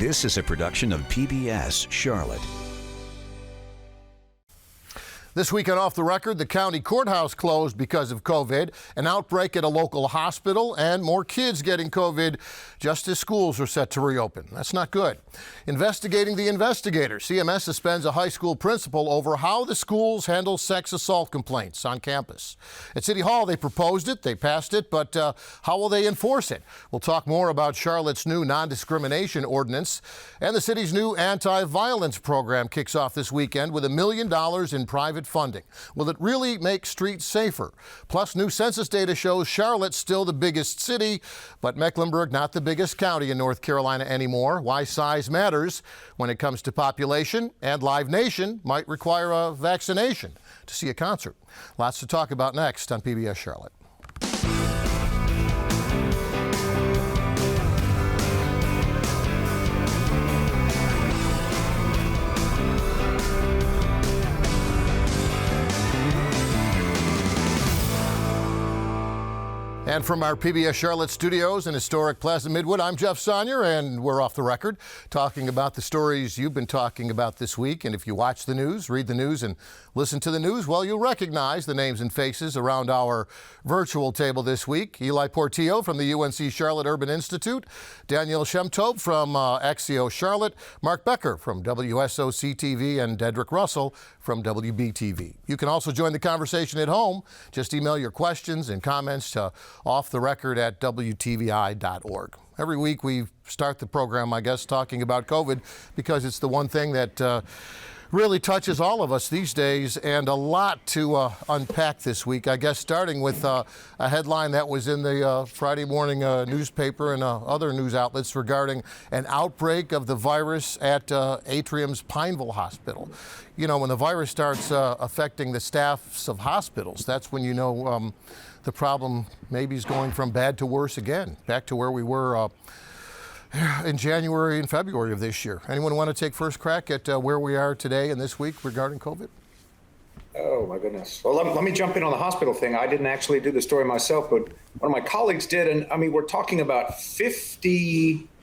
This is a production of PBS Charlotte. This week on Off the Record, the county courthouse closed because of COVID, an outbreak at a local hospital, and more kids getting COVID just as schools are set to reopen. That's not good. Investigating the investigator, CMS suspends a high school principal over how the schools handle sex assault complaints on campus. At City Hall, they proposed it, they passed it, but how will they enforce it? We'll talk more about Charlotte's new Nondiscrimination ordinance, and the city's new anti-violence program kicks off this weekend with $1 million in private funding. Will it really make streets safer? Plus, new census data shows Charlotte's still the biggest city, but Mecklenburg not the biggest county in North Carolina anymore. Why size matters when it comes to population, and Live Nation might require a vaccination to see a concert. Lots to talk about next on PBS Charlotte. And from our PBS Charlotte studios in historic Plaza Midwood, I'm Jeff Sonnier, and we're off the record talking about the stories you've been talking about this week. And if you watch the news, read the news, and listen to the news, well, you'll recognize the names and faces around our virtual table this week. Eli Portillo from the UNC Charlotte Urban Institute, Danielle Shemtov from Axio Charlotte, Mark Becker from WSOC-TV, and Dedrick Russell from WBTV. You can also join the conversation at home. Just email your questions and comments to offtherecord@WTVI.org. Every week we start the program, I guess, talking about COVID because it's the one thing that really touches all of us these days, and a lot to unpack this week. I guess starting with a headline that was in the Friday morning newspaper and other news outlets regarding an outbreak of the virus at Atrium's Pineville Hospital. You know, when the virus starts affecting the staffs of hospitals, that's when you know the problem maybe is going from bad to worse again, back to where we were in January and February of this year. Anyone want to take first crack at where we are today and this week regarding COVID? Oh, my goodness. Well, let me jump in on the hospital thing. I didn't actually do the story myself, but one of my colleagues did. And I mean, we're talking about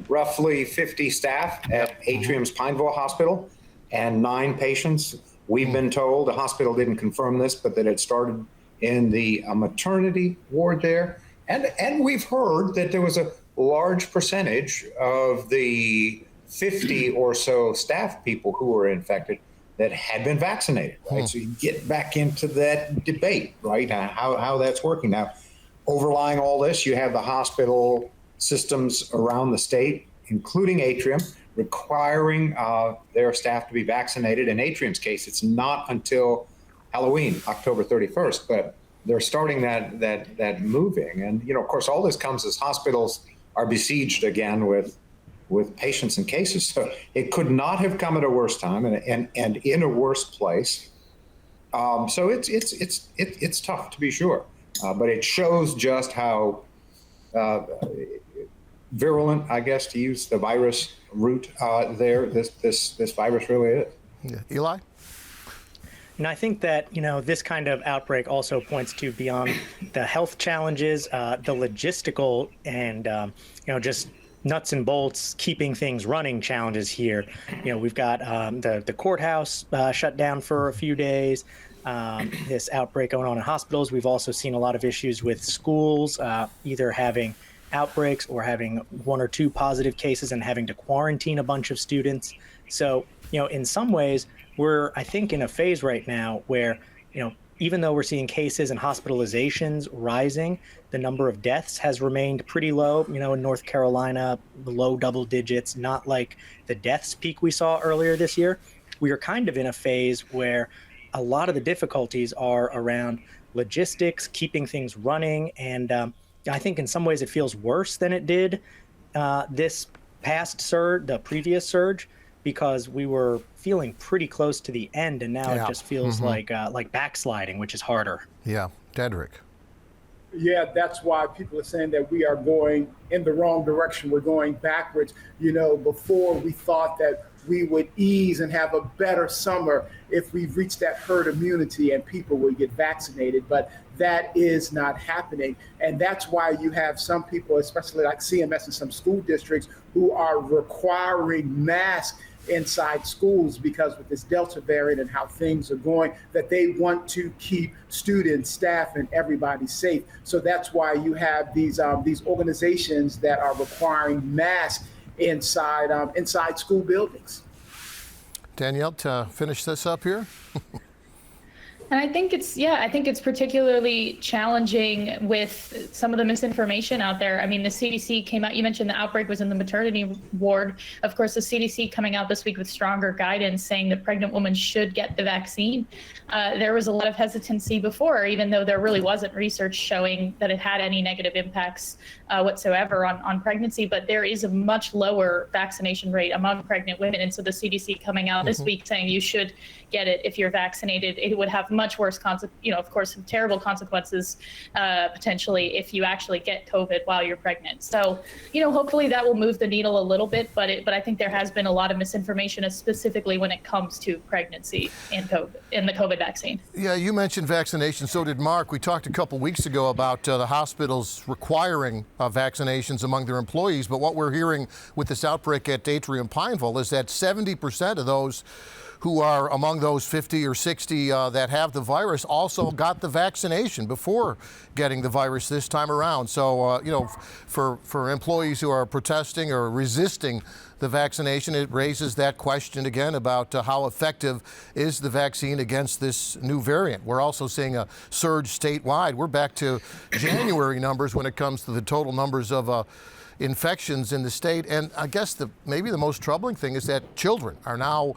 roughly 50 staff at Atrium's Pineville Hospital and 9 patients. We've been told, the hospital didn't confirm this, but that it started in the maternity ward there. And we've heard that there was a large percentage of the 50 or so staff people who were infected that had been vaccinated, right? So you get back into that debate, right? How that's working. Now, overlying all this, you have the hospital systems around the state, including Atrium, requiring their staff to be vaccinated. In Atrium's case, it's not until Halloween, October 31st, but they're starting that moving. And, you know, of course, all this comes as hospitals are besieged again with patients and cases. So it could not have come at a worse time and in a worse place. So it's tough, to be sure, but it shows just how virulent, I guess, to use the virus root there, this virus really is. Yeah. Eli? And I think that, you know, this kind of outbreak also points to beyond the health challenges, the logistical and, you know, just nuts and bolts, keeping things running challenges here. You know, we've got the courthouse shut down for a few days, this outbreak going on in hospitals. We've also seen a lot of issues with schools, either having outbreaks or having 1 or 2 positive cases and having to quarantine a bunch of students. So, you know, in some ways, we're, I think, in a phase right now where, you know, even though we're seeing cases and hospitalizations rising, the number of deaths has remained pretty low. You know, in North Carolina, low double digits, not like the deaths peak we saw earlier this year. We are kind of in a phase where a lot of the difficulties are around logistics, keeping things running. And I think in some ways it feels worse than it did this past surge, the previous surge, because we were feeling pretty close to the end, and now it just feels like backsliding, which is harder. Yeah, Dedrick. Yeah, that's why people are saying that we are going in the wrong direction. We're going backwards. You know, before we thought that we would ease and have a better summer if we've reached that herd immunity and people would get vaccinated. But that is not happening. And that's why you have some people, especially like CMS and some school districts, who are requiring masks inside schools, because with this Delta variant and how things are going, that they want to keep students, staff, and everybody safe. So that's why you have these organizations that are requiring masks inside school buildings. Danielle, to finish this up here. And I think it's particularly challenging with some of the misinformation out there. I mean, the CDC came out, you mentioned the outbreak was in the maternity ward. Of course, the CDC coming out this week with stronger guidance saying that pregnant women should get the vaccine. There was a lot of hesitancy before, even though there really wasn't research showing that it had any negative impacts whatsoever on pregnancy. But there is a much lower vaccination rate among pregnant women. And so the CDC coming out this week saying you should get it if you're vaccinated. It would have much worse of course, terrible consequences potentially if you actually get COVID while you're pregnant. So, hopefully that will move the needle a little bit, but I think there has been a lot of misinformation, specifically when it comes to pregnancy and COVID and the COVID vaccine. Yeah, you mentioned vaccination. So did Mark. We talked a couple weeks ago about the hospitals requiring vaccinations among their employees. But what we're hearing with this outbreak at Atrium Pineville is that 70% of those who are among those 50 or 60 that have the virus also got the vaccination before getting the virus this time around. So, for employees who are protesting or resisting the vaccination, it raises that question again about how effective is the vaccine against this new variant. We're also seeing a surge statewide. We're back to January numbers when it comes to the total numbers of infections in the state. And I guess maybe the most troubling thing is that children are now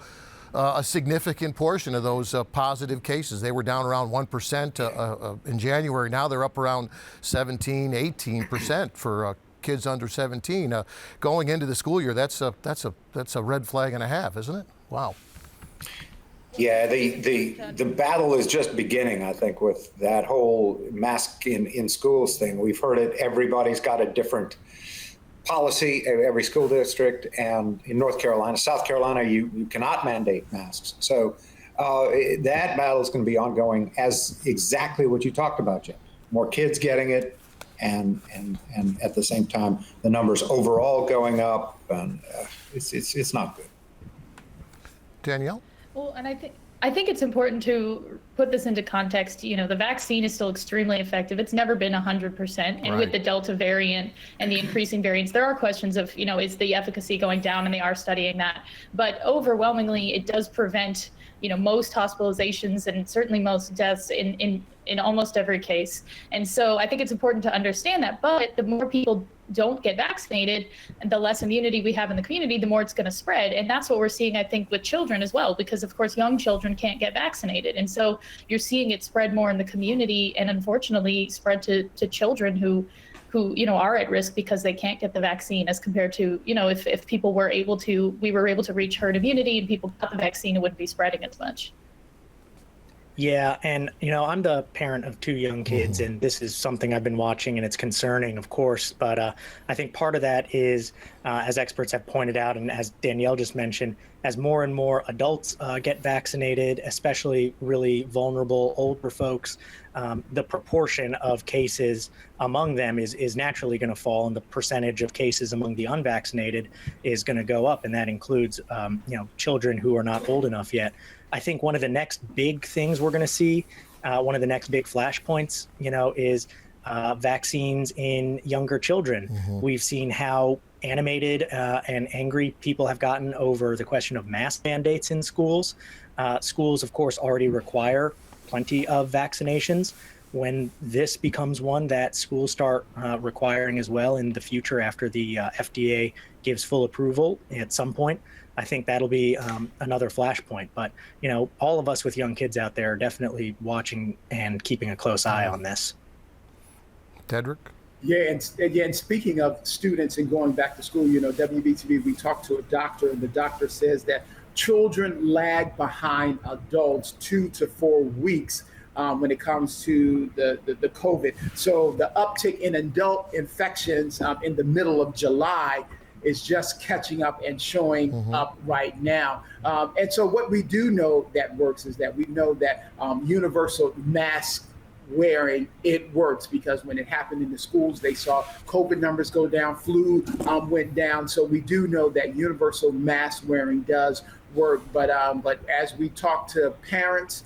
a significant portion of those positive cases. They were down around 1% in January. Now they're up around 17, 18% for kids under 17. Going into the school year, that's a red flag and a half, isn't it? Wow. Yeah, the battle is just beginning, I think, with that whole mask in schools thing. We've heard it. Everybody's got a different policy, every school district, and in North Carolina, South Carolina, you cannot mandate masks. So that battle is going to be ongoing, as exactly what you talked about, Jim. More kids getting it, and at the same time, the numbers overall going up, and it's not good. Danielle? Well, and I think it's important to put this into context. The vaccine is still extremely effective. It's never been 100%. And Right. With the Delta variant and the increasing variants, there are questions of, is the efficacy going down? And they are studying that. But overwhelmingly, it does prevent, most hospitalizations and certainly most deaths in almost every case. And so I think it's important to understand that. But the more people don't get vaccinated and the less immunity we have in the community, the more it's going to spread. And that's what we're seeing, I think, with children as well, because of course, young children can't get vaccinated. And so you're seeing it spread more in the community and unfortunately spread to children who are at risk because they can't get the vaccine, as compared to, if people were able to reach herd immunity and people got the vaccine, it wouldn't be spreading as much. Yeah, and I'm the parent of 2 young kids, and this is something I've been watching, and it's concerning, of course. But I think part of that is, as experts have pointed out, and as Danielle just mentioned, as more and more adults get vaccinated, especially really vulnerable older folks, the proportion of cases among them is naturally going to fall, and the percentage of cases among the unvaccinated is going to go up, and that includes children who are not old enough yet. I think one of the next big things we're going to see, one of the next big flashpoints, is vaccines in younger children. We've seen how animated and angry people have gotten over the question of mask mandates in schools. Schools, of course, already require plenty of vaccinations. When this becomes one that schools start requiring as well in the future, after the FDA gives full approval at some point, I think that'll be another flashpoint. But, all of us with young kids out there are definitely watching and keeping a close eye on this. Dedrick? Yeah, and again, speaking of students and going back to school, WBTV, we talked to a doctor, and the doctor says that children lag behind adults 2 to 4 weeks when it comes to the COVID. So the uptick in adult infections in the middle of July is just catching up and showing up right now. And so what we do know that works is that we know that universal mask wearing, it works, because when it happened in the schools, they saw COVID numbers go down, flu went down. So we do know that universal mask wearing does work. But as we talk to parents,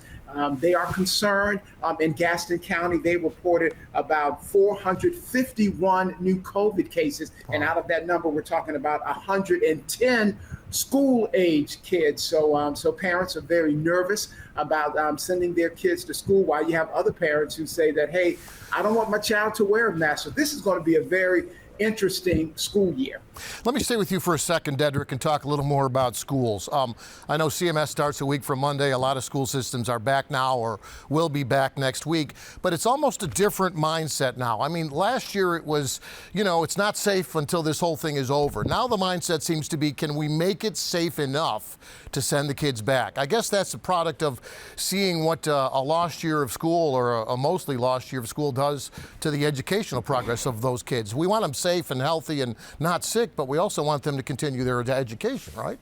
they are concerned. In Gaston County, they reported about 451 new COVID cases. And out of that number, we're talking about 110 school-age kids. So parents are very nervous about sending their kids to school, while you have other parents who say that, hey, I don't want my child to wear a mask. So this is going to be a very interesting school year. Let me stay with you for a second, Dedrick, and talk a little more about schools. I know CMS starts a week from Monday. A lot of school systems are back now or will be back next week, but it's almost a different mindset now. I mean, last year it was, it's not safe until this whole thing is over. Now the mindset seems to be, can we make it safe enough to send the kids back? I guess that's a product of seeing what a lost year of school, or a mostly lost year of school, does to the educational progress of those kids. We want them safe and healthy and not sick, but we also want them to continue their education, right?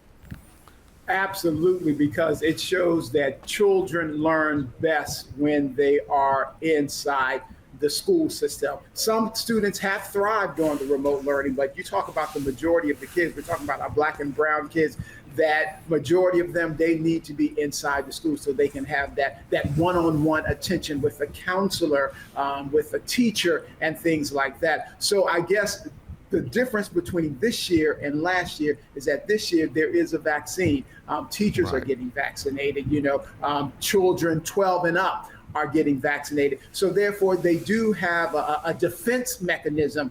Absolutely, because it shows that children learn best when they are inside the school system. Some students have thrived on the remote learning, but you talk about the majority of the kids, we're talking about our Black and brown kids, that majority of them, they need to be inside the school so they can have that one-on-one attention with a counselor, with a teacher, and things like that. So I guess the difference between this year and last year is that this year there is a vaccine. Teachers are getting vaccinated, children 12 and up are getting vaccinated. So therefore they do have a defense mechanism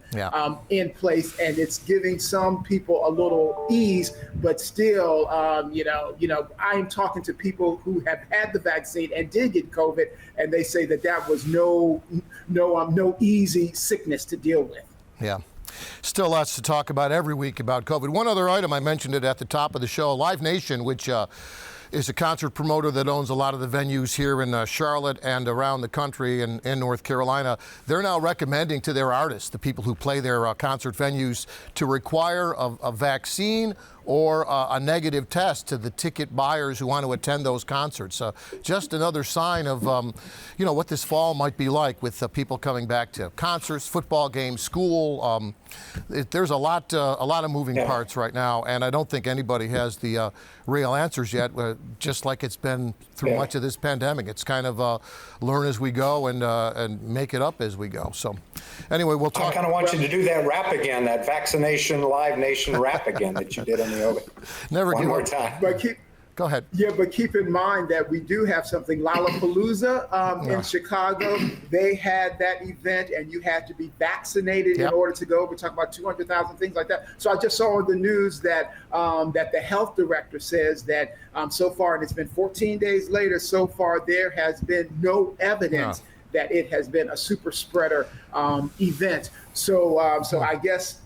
in place, and it's giving some people a little ease, but still, I'm talking to people who have had the vaccine and did get COVID, and they say that was no easy sickness to deal with. Yeah. Still lots to talk about every week about COVID. One other item, I mentioned it at the top of the show, Live Nation, which is a concert promoter that owns a lot of the venues here in Charlotte and around the country and in North Carolina. They're now recommending to their artists, the people who play their concert venues, to require a vaccine or a negative test to the ticket buyers who want to attend those concerts. Just another sign of, what this fall might be like with people coming back to concerts, football games, school. There's a lot of moving parts right now, and I don't think anybody has the real answers yet. Just like it's been through much of this pandemic, it's kind of learn as we go and make it up as we go. So, anyway, we'll talk. I kind of want you to do that rap again, that Vaccination Live Nation rap again that you did on the open. Never One give more up. time. Go ahead. Yeah, but keep in mind that we do have something, Lollapalooza in Chicago. They had that event, and you had to be vaccinated in order to go. We're talking about 200,000, things like that. So I just saw on the news that that the health director says that so far, and it's been 14 days later, so far there has been no evidence that it has been a super spreader event. So I guess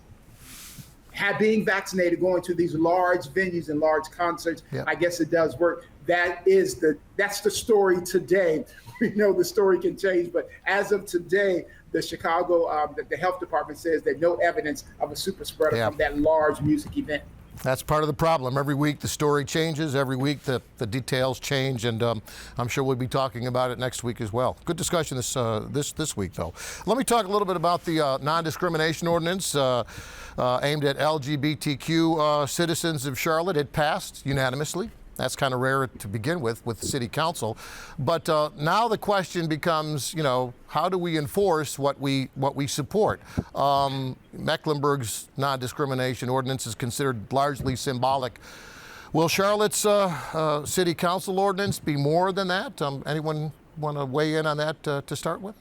being vaccinated, going to these large venues and large concerts, I guess it does work. That's the story today. We know the story can change, but as of today, the Chicago, the health department says that no evidence of a super spreader from that large music event. That's part of the problem. Every week the story changes. Every week the details change, and I'm sure we'll be talking about it next week as well. Good discussion this week, though. Let me talk a little bit about the non-discrimination ordinance aimed at LGBTQ citizens of Charlotte. It passed unanimously. That's kind of rare to begin with the city council. But now the question becomes, how do we enforce what we support? Mecklenburg's non-discrimination ordinance is considered largely symbolic. Will Charlotte's city council ordinance be more than that? Anyone want to weigh in on that to start with?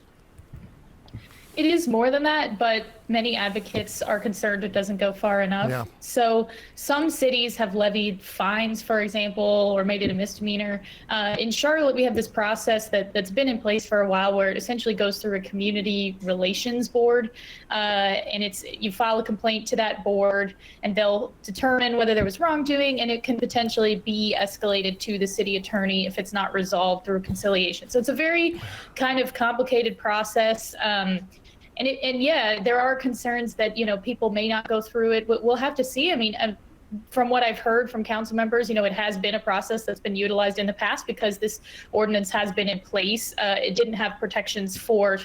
It is more than that, but many advocates are concerned it doesn't go far enough. Yeah. So some cities have levied fines, for example, or made it a misdemeanor. In Charlotte, we have this process that's been in place for a while where it essentially goes through a community relations board. And you file a complaint to that board, and they'll determine whether there was wrongdoing, and it can potentially be escalated to the city attorney if it's not resolved through conciliation. So it's a very kind of complicated process. And there are concerns that, people may not go through it. We'll have to see. I mean, from what I've heard from council members, it has been a process that's been utilized in the past because this ordinance has been in place. It didn't have protections for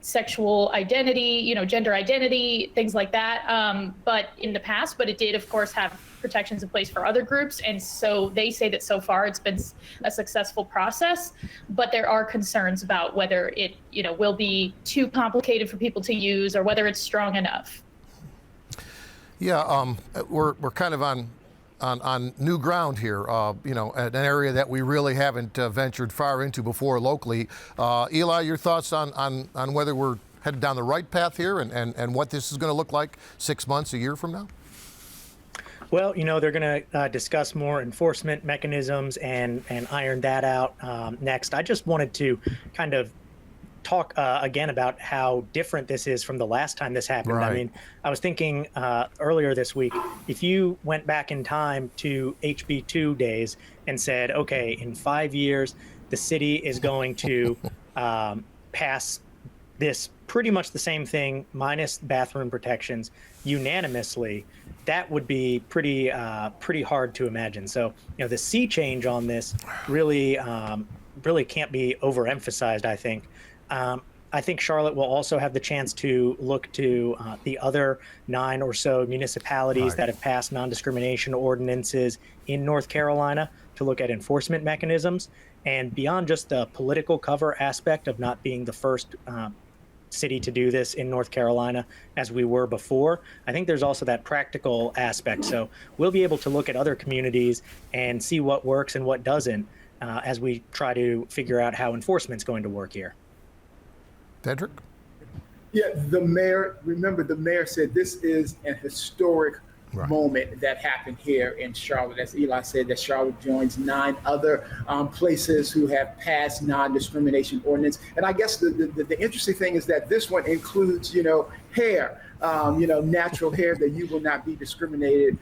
sexual identity, gender identity, things like that. But in the past, it did, of course, have protections in place for other groups. And so they say that so far it's been a successful process, but there are concerns about whether it, will be too complicated for people to use or whether it's strong enough. Yeah, we're kind of on new ground here, an area that we really haven't ventured far into before locally. Eli, your thoughts on whether we're headed down the right path here and what this is going to look like 6 months, a year from now? Well, they're going to discuss more enforcement mechanisms and iron that out next. I just wanted to kind of talk again about how different this is from the last time this happened. Right. I mean, I was thinking earlier this week, if you went back in time to HB2 days and said, okay, in 5 years, the city is going to pass this pretty much the same thing minus bathroom protections unanimously, that would be pretty hard to imagine. So, the sea change on this really can't be overemphasized, I think. I think Charlotte will also have the chance to look to the other 9 or so municipalities that have passed non-discrimination ordinances in North Carolina to look at enforcement mechanisms. And beyond just the political cover aspect of not being the first city to do this in North Carolina as we were before, I think there's also that practical aspect. So we'll be able to look at other communities and see what works and what doesn't as we try to figure out how enforcement's going to work here. Dedrick? Yeah, the mayor said this is an historic moment that happened here in Charlotte. As Eli said, that Charlotte joins 9 other places who have passed non-discrimination ordinance. And I guess the interesting thing is that this one includes, hair, natural hair, that you will not be discriminated,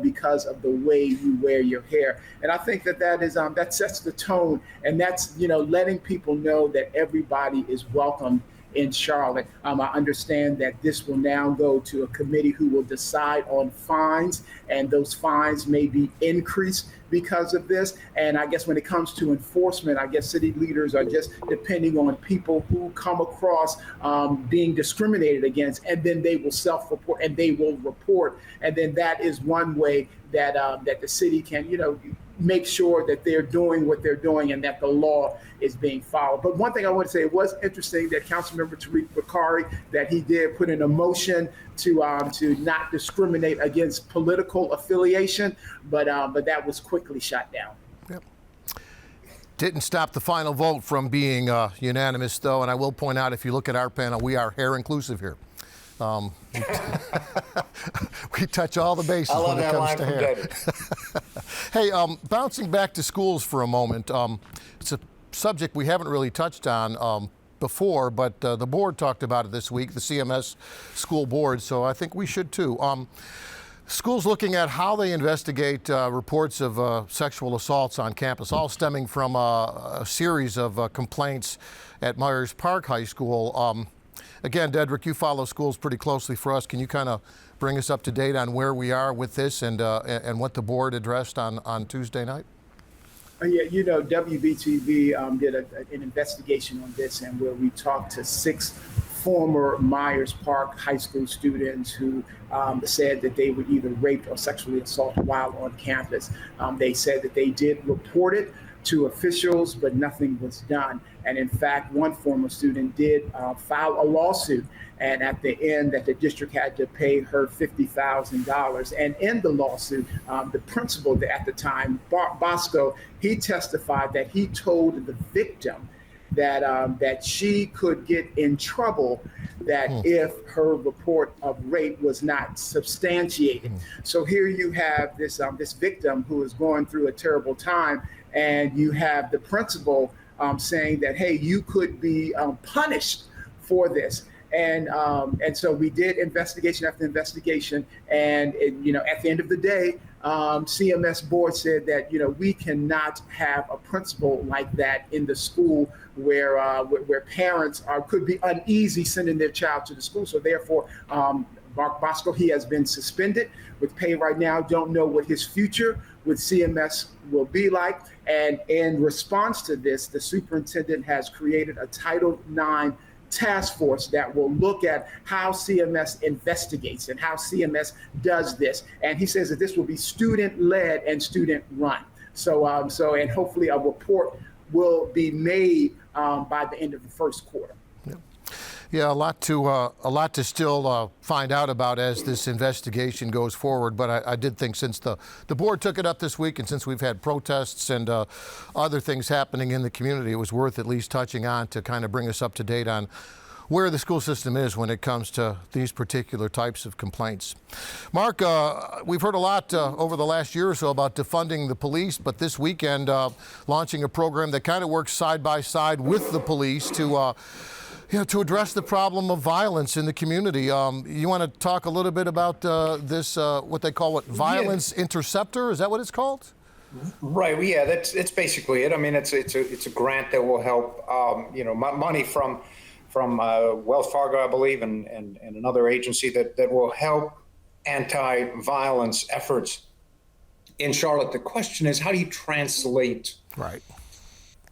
because of the way you wear your hair. And I think that is that sets the tone, and that's, letting people know that everybody is welcome in Charlotte. I understand that this will now go to a committee who will decide on fines, and those fines may be increased because of this. And I guess when it comes to enforcement, I guess city leaders are just depending on people who come across being discriminated against, and then they will self-report and they will report. And then that is one way that that the city can, make sure that they're doing what they're doing and that the law is being followed. But one thing I want to say, it was interesting that Councilmember Tariq Bakari, that he did put in a motion to not discriminate against political affiliation, but that was quickly shot down. Yep. Didn't stop the final vote from being unanimous, though, and I will point out, if you look at our panel, we are hair inclusive here. We touch all the bases when it comes to hair. Hey, bouncing back to schools for a moment, it's a subject we haven't really touched on before, but the board talked about it this week, the CMS school board, so I think we should too. Schools looking at how they investigate reports of sexual assaults on campus, all stemming from a series of complaints at Myers Park High School. Again, Dedrick, you follow schools pretty closely for us. Can you kind of bring us up to date on where we are with this and what the board addressed on Tuesday night? Yeah, WTVI did an investigation on this, and where we talked to 6 former Myers Park High School students who said that they were either raped or sexually assaulted while on campus. They said that they did report it to officials, but nothing was done. And in fact, one former student did file a lawsuit, and at the end that the district had to pay her $50,000. And in the lawsuit, the principal at the time, Bosco, he testified that he told the victim that she could get in trouble that if her report of rape was not substantiated. So here you have this this victim who is going through a terrible time, and you have the principal saying that, hey, you could be punished for this. And so we did investigation after investigation, and at the end of the day, CMS board said that we cannot have a principal like that in the school where parents could be uneasy sending their child to the school. So therefore, Mark Bosco. He has been suspended with pay right now. Don't know what his future with CMS will be like. And in response to this, the superintendent has created a Title IX task force that will look at how CMS investigates and how CMS does this. And he says that this will be student-led and student-run. So and hopefully a report will be made by the end of the first quarter. Yeah, a lot to still find out about as this investigation goes forward. But I did think since the board took it up this week, and since we've had protests and other things happening in the community, it was worth at least touching on to kind of bring us up to date on where the school system is when it comes to these particular types of complaints. Mark, we've heard a lot over the last year or so about defunding the police, but this weekend launching a program that kind of works side by side with the police to to address the problem of violence in the community. You want to talk a little bit about this, what they call violence interceptor? Is that what it's called? Right. Well, yeah, it's basically it. I mean, it's a grant that will help. Money from Wells Fargo, I believe, and another agency that will help anti-violence efforts in Charlotte. The question is, how do you translate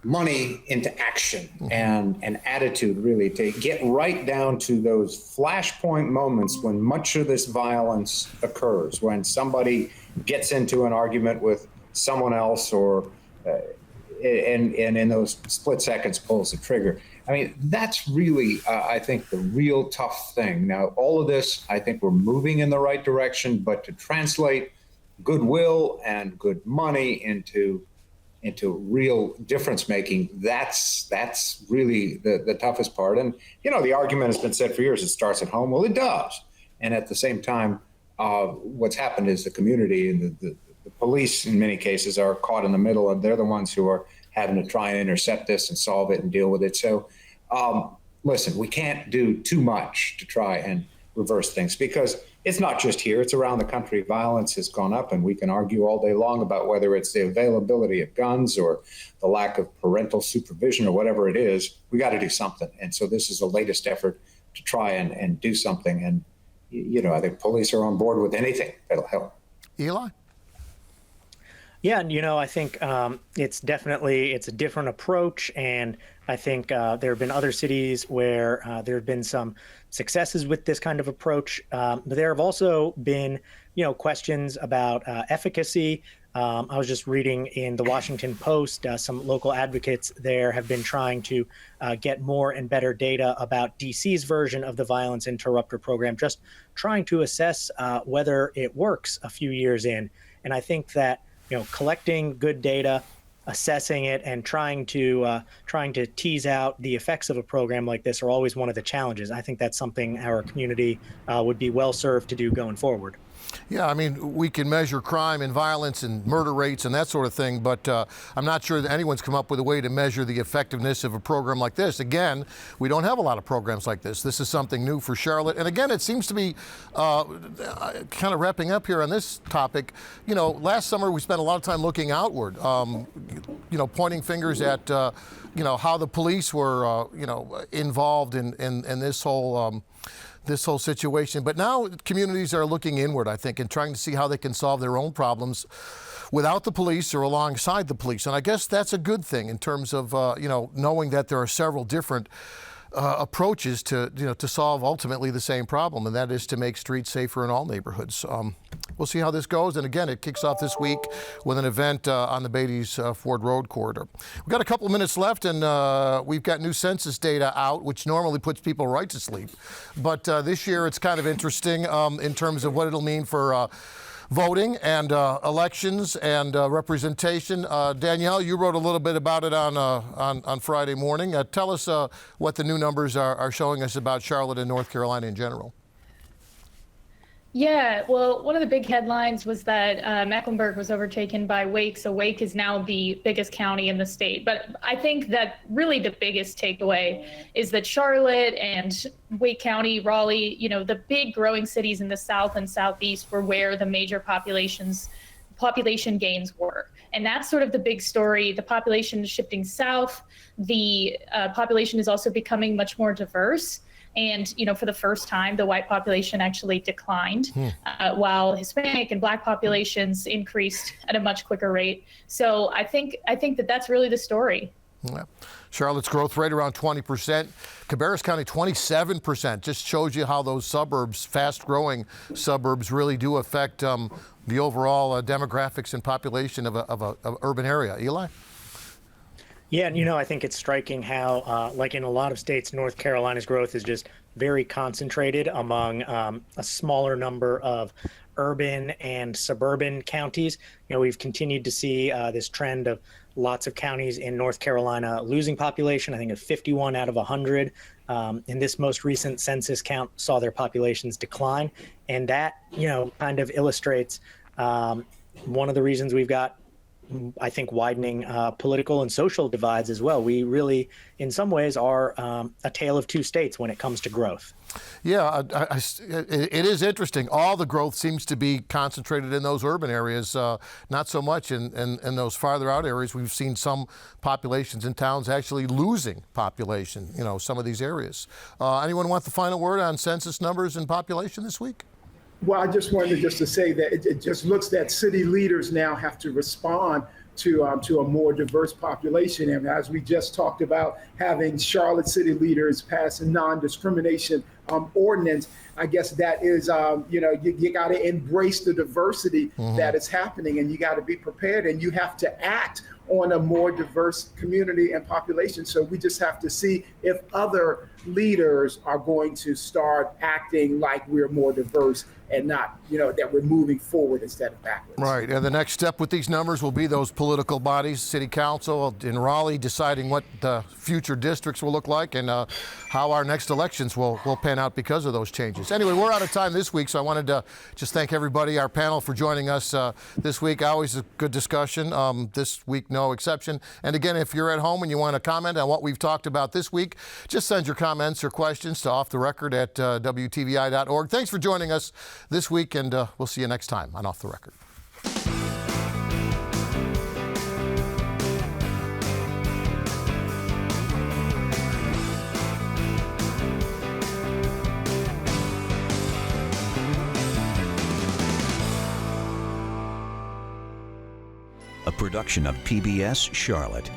money into action and an attitude, really, to get right down to those flashpoint moments when much of this violence occurs, when somebody gets into an argument with someone else or and in those split seconds pulls the trigger. I mean, that's really, I think, the real tough thing. Now, all of this, I think we're moving in the right direction, but to translate goodwill and good money into real difference making, that's really the toughest part. And, the argument has been said for years, it starts at home. Well, it does. And at the same time, what's happened is the community and the police, in many cases, are caught in the middle, and they're the ones who are having to try and intercept this and solve it and deal with it. So, listen, we can't do too much to try and reverse things, because it's not just here, it's around the country. Violence has gone up, and we can argue all day long about whether it's the availability of guns or the lack of parental supervision or whatever it is. We got to do something. And so this is the latest effort to try and do something. And, I think police are on board with anything that'll help. Eli? Yeah, I think it's a different approach, and I think there have been other cities where there have been some successes with this kind of approach. But there have also been, questions about efficacy. I was just reading in the Washington Post, some local advocates there have been trying to get more and better data about DC's version of the violence interrupter program, just trying to assess whether it works a few years in. And I think that collecting good data, assessing it, and trying to tease out the effects of a program like this are always one of the challenges. I think that's something our community would be well served to do going forward. Yeah, I mean, we can measure crime and violence and murder rates and that sort of thing, but I'm not sure that anyone's come up with a way to measure the effectiveness of a program like this. Again, we don't have a lot of programs like this. This is something new for Charlotte. And again, it seems to be kind of wrapping up here on this topic. Last summer we spent a lot of time looking outward, pointing fingers at, how the police were, involved in this whole situation. But now communities are looking inward, I think, and trying to see how they can solve their own problems without the police or alongside the police. And I guess that's a good thing in terms of, knowing that there are several different approaches to solve ultimately the same problem, and that is to make streets safer in all neighborhoods. We'll see how this goes. And again, it kicks off this week with an event on the Beatties Ford Road corridor. We've got a couple of minutes left, and we've got new census data out, which normally puts people right to sleep. But this year it's kind of interesting in terms of what it'll mean for voting and elections and representation. Danielle, you wrote a little bit about it on Friday morning. Tell us what the new numbers are showing us about Charlotte and North Carolina in general. Yeah, well, one of the big headlines was that Mecklenburg was overtaken by Wake, so Wake is now the biggest county in the state. But I think that really the biggest takeaway is that Charlotte and Wake County, Raleigh, the big growing cities in the south and southeast were where the major population gains were. And that's sort of the big story. The population is shifting south. The population is also becoming much more diverse. And, for the first time, the white population actually declined, while Hispanic and Black populations increased at a much quicker rate. So I think that that's really the story. Yeah. Charlotte's growth rate around 20%. Cabarrus County 27%. Just shows you how those suburbs, fast-growing suburbs, really do affect the overall demographics and population of an urban area. Eli? Yeah, I think it's striking how, like in a lot of states, North Carolina's growth is just very concentrated among a smaller number of urban and suburban counties. We've continued to see this trend of lots of counties in North Carolina losing population. I think of 51 out of 100. In this most recent census count saw their populations decline. And that, kind of illustrates one of the reasons we've got, I think, widening political and social divides as well. We really, in some ways, are a tale of two states when it comes to growth. Yeah, it is interesting. All the growth seems to be concentrated in those urban areas, not so much in those farther out areas. We've seen some populations in towns actually losing population, some of these areas. Anyone want the final word on census numbers and population this week? Well, I just wanted to say that it just looks that city leaders now have to respond to a more diverse population. And as we just talked about, having Charlotte city leaders pass a non-discrimination ordinance, I guess that is, you got to embrace the diversity that is happening, and you got to be prepared, and you have to act on a more diverse community and population. So we just have to see if other leaders are going to start acting like we're more diverse and not, that we're moving forward instead of backwards. Right, and the next step with these numbers will be those political bodies, city council in Raleigh, deciding what the future districts will look like and how our next elections will pan out because of those changes. Anyway, we're out of time this week, so I wanted to just thank everybody, our panel, for joining us this week. Always a good discussion. This week, no exception. And again, if you're at home and you want to comment on what we've talked about this week, just send your comments or questions to offtherecord at WTVI.org. Thanks for joining us this week, and we'll see you next time on Off the Record. A production of PBS Charlotte.